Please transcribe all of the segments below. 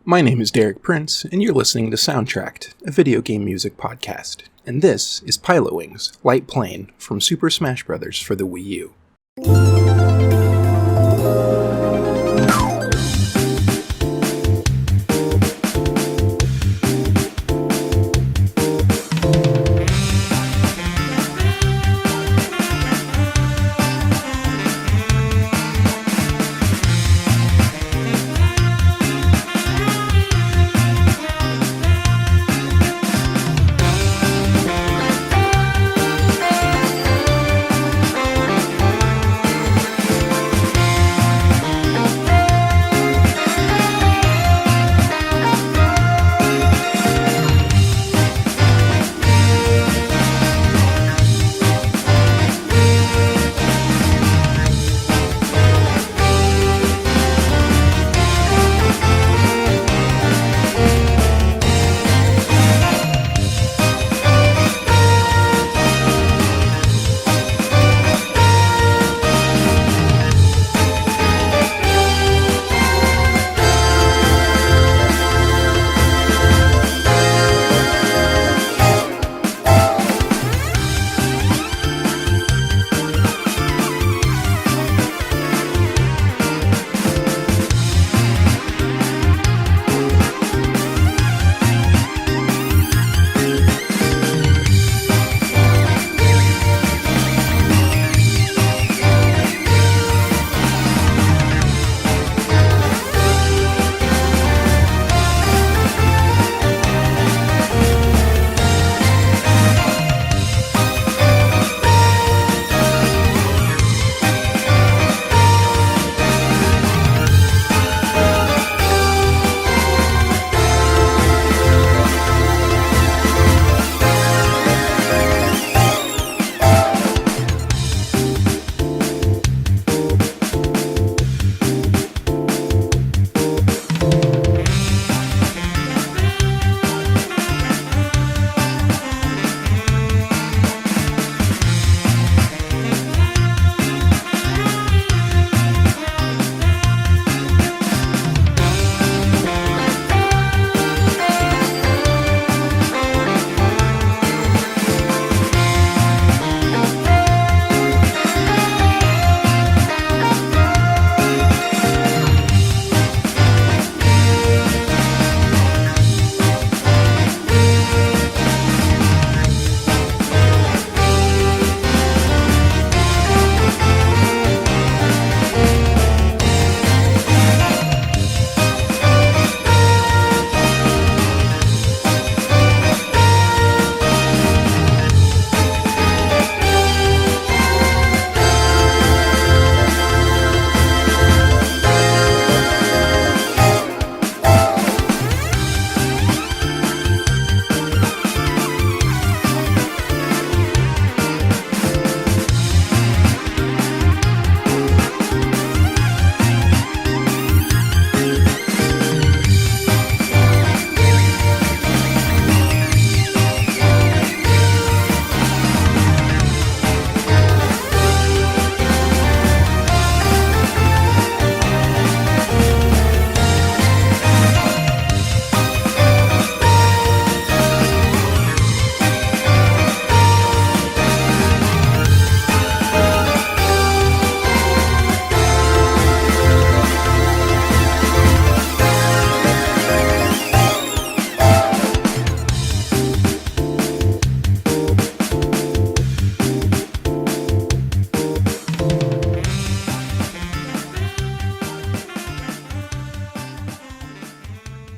My name is Derek Prince, and you're listening to Soundtracked, a video game music podcast. And this is Pilotwings, Light Plane from Super Smash Bros. For the Wii U.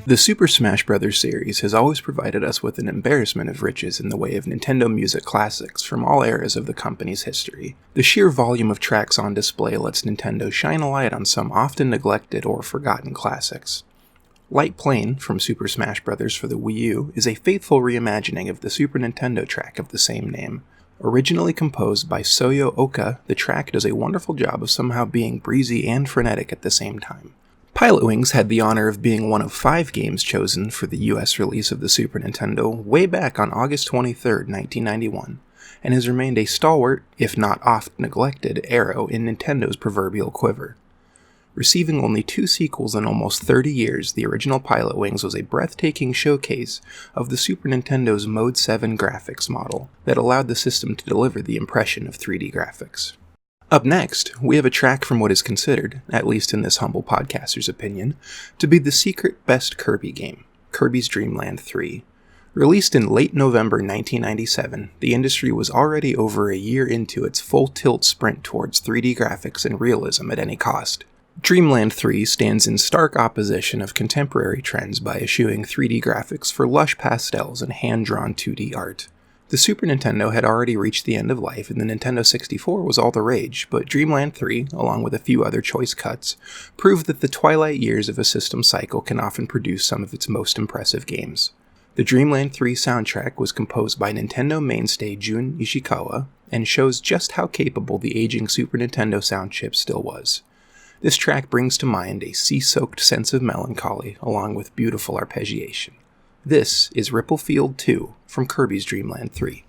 The Super Smash Bros. Series has always provided us with an embarrassment of riches in the way of Nintendo music classics from all eras of the company's history. The sheer volume of tracks on display lets Nintendo shine a light on some often neglected or forgotten classics. Light Plane from Super Smash Bros. For the Wii U is a faithful reimagining of the Super Nintendo track of the same name. Originally composed by Soyo Oka, the track does a wonderful job of somehow being breezy and frenetic at the same time. Pilotwings had the honor of being one of 5 games chosen for the US release of the Super Nintendo way back on August 23, 1991, and has remained a stalwart, if not oft neglected, arrow in Nintendo's proverbial quiver. Receiving only 2 sequels in almost 30 years, the original Pilotwings was a breathtaking showcase of the Super Nintendo's Mode 7 graphics model that allowed the system to deliver the impression of 3D graphics. Up next, we have a track from what is considered, at least in this humble podcaster's opinion, to be the secret best Kirby game, Kirby's Dreamland 3. Released in late November 1997, the industry was already over a year into its full-tilt sprint towards 3D graphics and realism at any cost. Dreamland 3 stands in stark opposition of contemporary trends by eschewing 3D graphics for lush pastels and hand-drawn 2D art. The Super Nintendo had already reached the end of life and the Nintendo 64 was all the rage, but Dreamland 3, along with a few other choice cuts, proved that the twilight years of a system cycle can often produce some of its most impressive games. The Dreamland 3 soundtrack was composed by Nintendo mainstay Jun Ishikawa and shows just how capable the aging Super Nintendo sound chip still was. This track brings to mind a sea-soaked sense of melancholy along with beautiful arpeggiation. This is Ripplefield 2 from Kirby's Dreamland 3.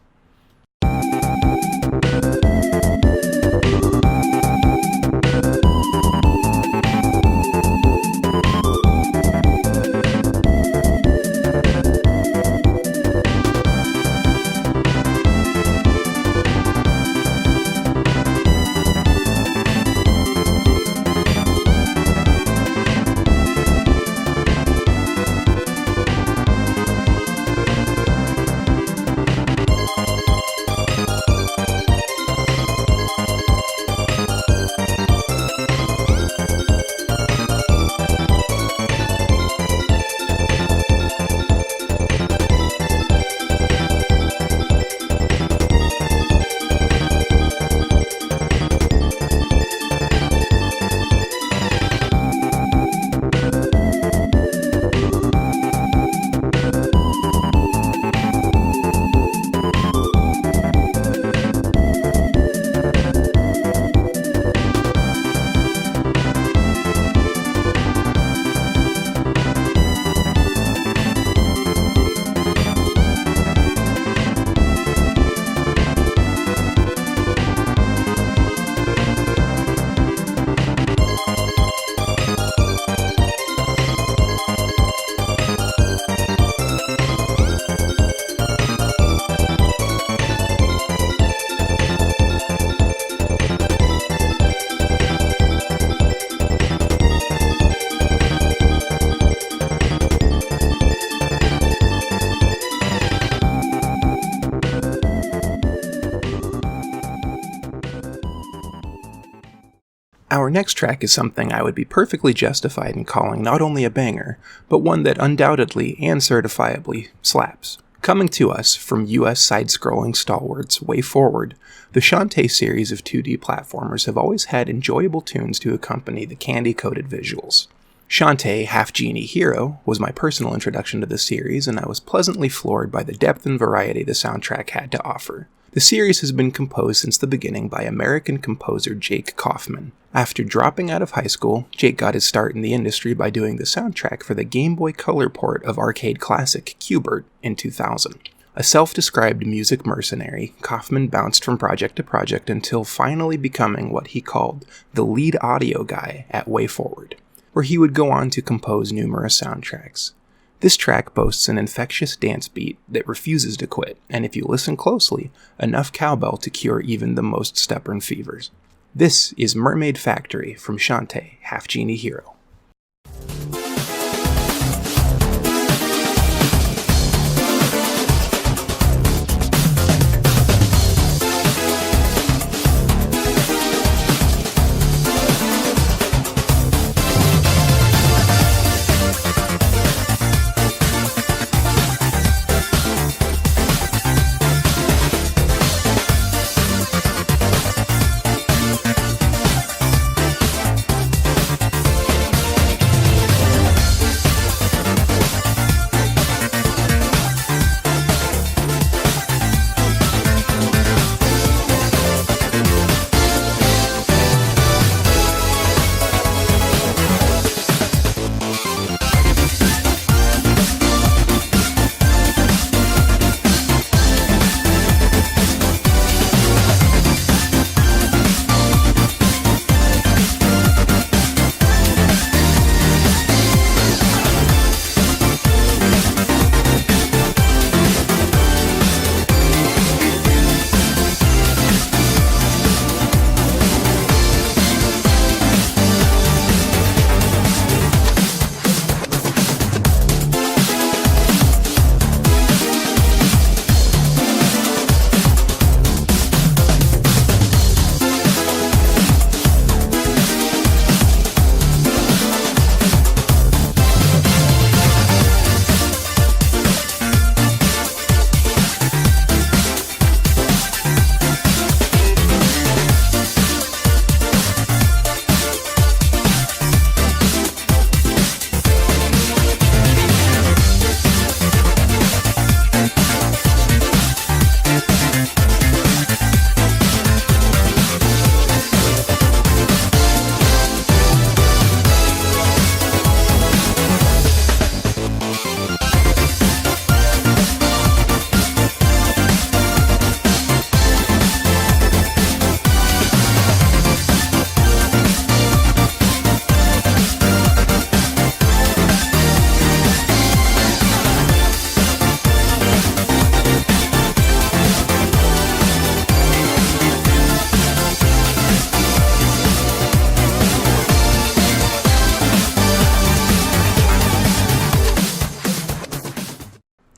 Our next track is something I would be perfectly justified in calling not only a banger, but one that undoubtedly and certifiably slaps. Coming to us from US side-scrolling stalwarts Way Forward, the Shantae series of 2D platformers have always had enjoyable tunes to accompany the candy-coated visuals. Shantae, Half Genie Hero was my personal introduction to the series, and I was pleasantly floored by the depth and variety the soundtrack had to offer. The series has been composed since the beginning by American composer Jake Kaufman. After dropping out of high school, Jake got his start in the industry by doing the soundtrack for the Game Boy Color port of arcade classic Q*bert in 2000. A self-described music mercenary, Kaufman bounced from project to project until finally becoming what he called the lead audio guy at Way Forward, where he would go on to compose numerous soundtracks. This track boasts an infectious dance beat that refuses to quit, and if you listen closely, enough cowbell to cure even the most stubborn fevers. This is Mermaid Factory from Shantae, Half Genie Hero.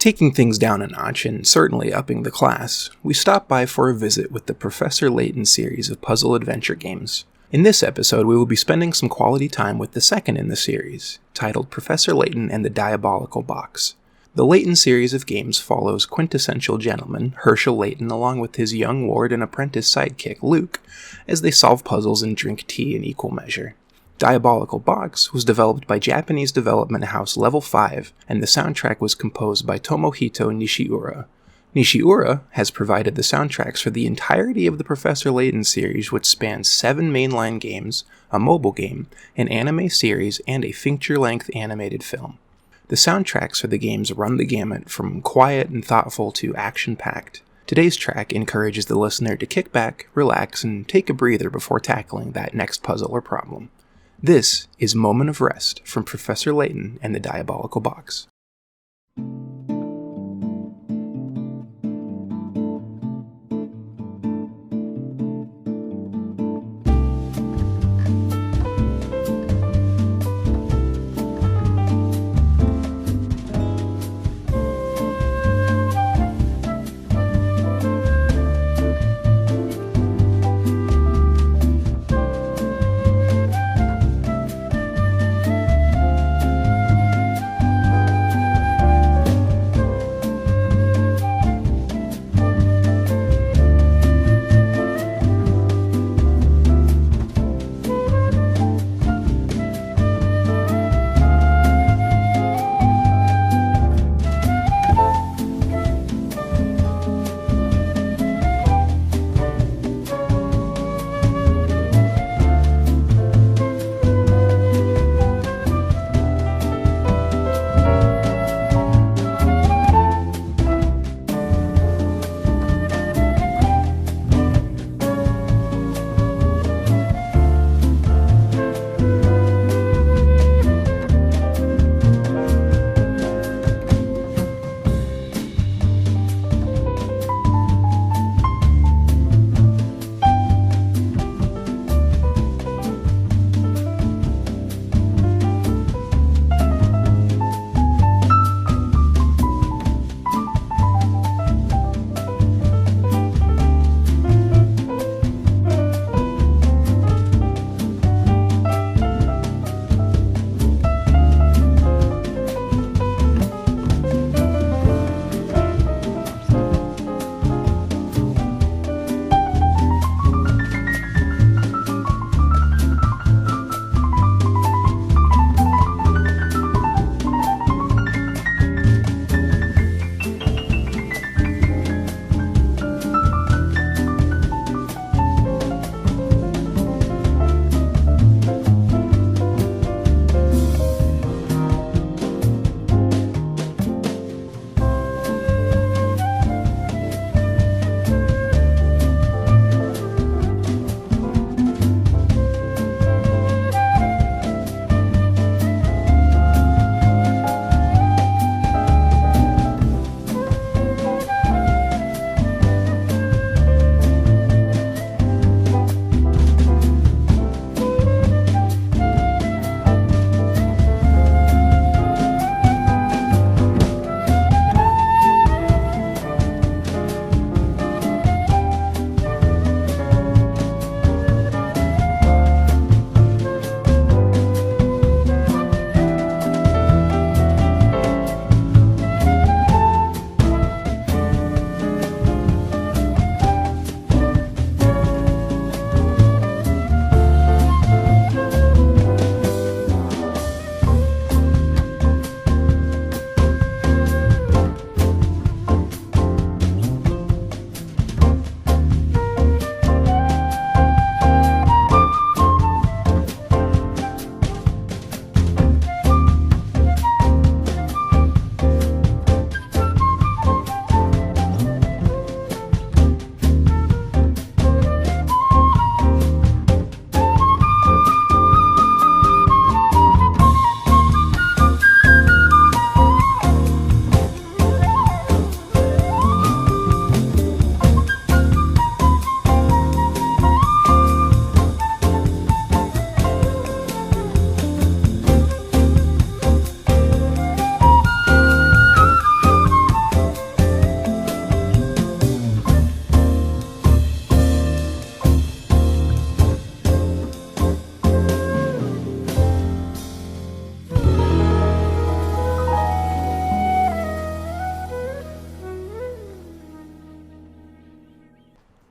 Taking things down a notch, and certainly upping the class, we stop by for a visit with the Professor Layton series of puzzle adventure games. In this episode, we will be spending some quality time with the second in the series, titled Professor Layton and the Diabolical Box. The Layton series of games follows quintessential gentleman Herschel Layton along with his young ward and apprentice sidekick Luke as they solve puzzles and drink tea in equal measure. Diabolical Box was developed by Japanese development house Level 5, and the soundtrack was composed by Tomohito Nishiura. Nishiura has provided the soundtracks for the entirety of the Professor Layton series, which spans 7 mainline games, a mobile game, an anime series, and a feature-length animated film. The soundtracks for the games run the gamut from quiet and thoughtful to action-packed. Today's track encourages the listener to kick back, relax, and take a breather before tackling that next puzzle or problem. This is Moment of Rest from Professor Layton and the Diabolical Box.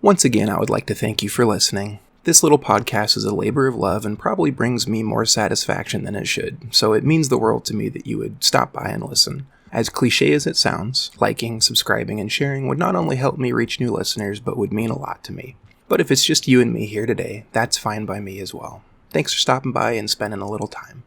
Once again, I would like to thank you for listening. This little podcast is a labor of love and probably brings me more satisfaction than it should, so it means the world to me that you would stop by and listen. As cliche as it sounds, liking, subscribing, and sharing would not only help me reach new listeners, but would mean a lot to me. But if it's just you and me here today, that's fine by me as well. Thanks for stopping by and spending a little time.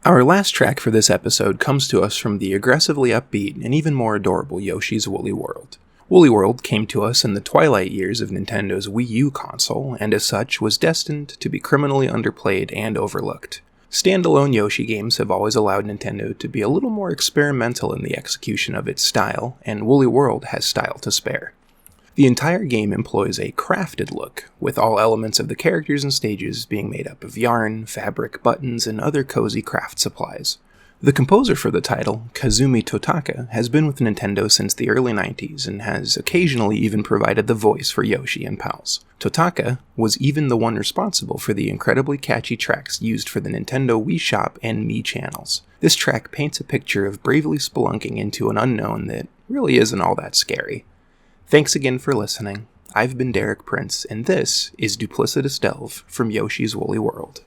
Our last track for this episode comes to us from the aggressively upbeat and even more adorable Yoshi's Woolly World. Woolly World came to us in the twilight years of Nintendo's Wii U console, and as such was destined to be criminally underplayed and overlooked. Standalone Yoshi games have always allowed Nintendo to be a little more experimental in the execution of its style, and Woolly World has style to spare. The entire game employs a crafted look, with all elements of the characters and stages being made up of yarn, fabric, buttons, and other cozy craft supplies. The composer for the title, Kazumi Totaka, has been with Nintendo since the early 90s and has occasionally even provided the voice for Yoshi and pals. Totaka was even the one responsible for the incredibly catchy tracks used for the Nintendo Wii Shop and Mii channels. This track paints a picture of bravely spelunking into an unknown that really isn't all that scary. Thanks again for listening. I've been Derek Prince, and this is Duplicitous Delve from Yoshi's Woolly World.